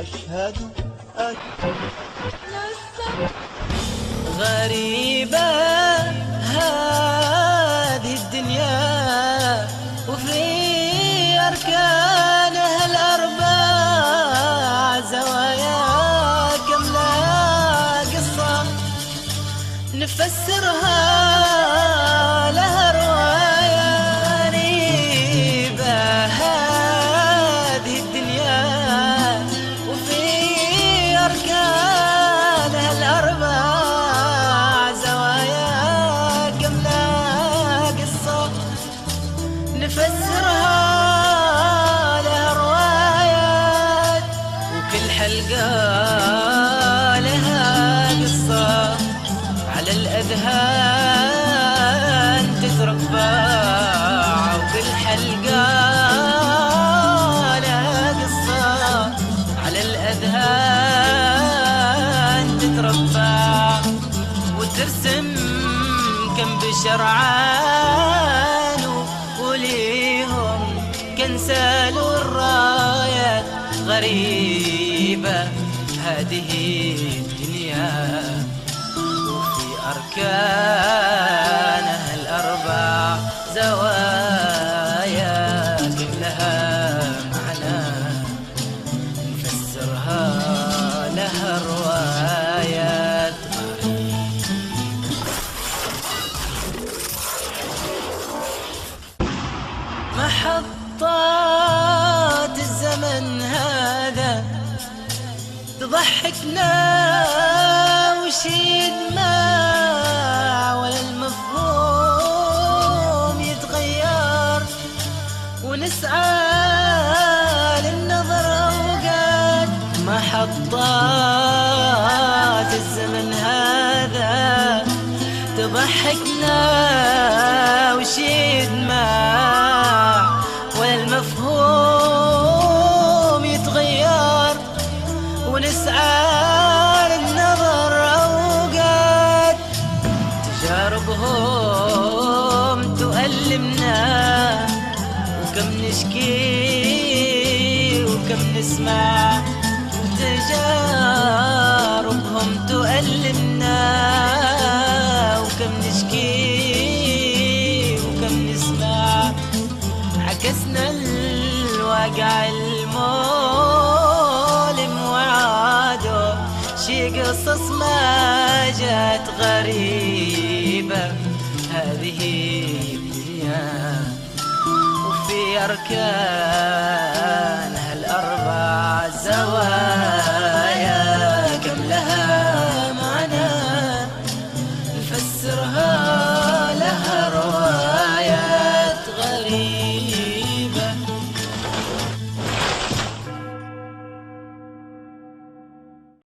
أشهد أن غريبة هذه الدنيا وفي أركانها الأربع زوايا كم لها قصة نفسرها لها رواية. غريبة هذه الدنيا وفي أركانها الأربع زوايا كم لها قصة نفسرها لها روايات، وكل حلقة لها قصة على الأذهان تتربع، وكل حلقة لها قصة على الأذهان تتربع، وترسم كم بشر عانوا وليهم كن سالوا الرايات. غريبة هذه الدنيا وفي أركانها الأربع زوايا كم لها معنى نفسرها لها روايات. محطات الزمن هذا تضحكنا وشي دماع ولا المفهوم يتغير، ونسعى للنظر أوقات. محطات الزمن هذا تضحكنا وشي دماع ولا المفهوم يتغير، ونسعى للنظر أوقات. تجاربهم تؤلمنا وكم نشكي وكم نسمع، تجاربهم تؤلمنا وكم نشكي وكم نسمع. عكسنا الواقع المؤلم وعادوا شي قصص ما جات. غريبة هذه الدنيا وفي أركانها الأربع زوايا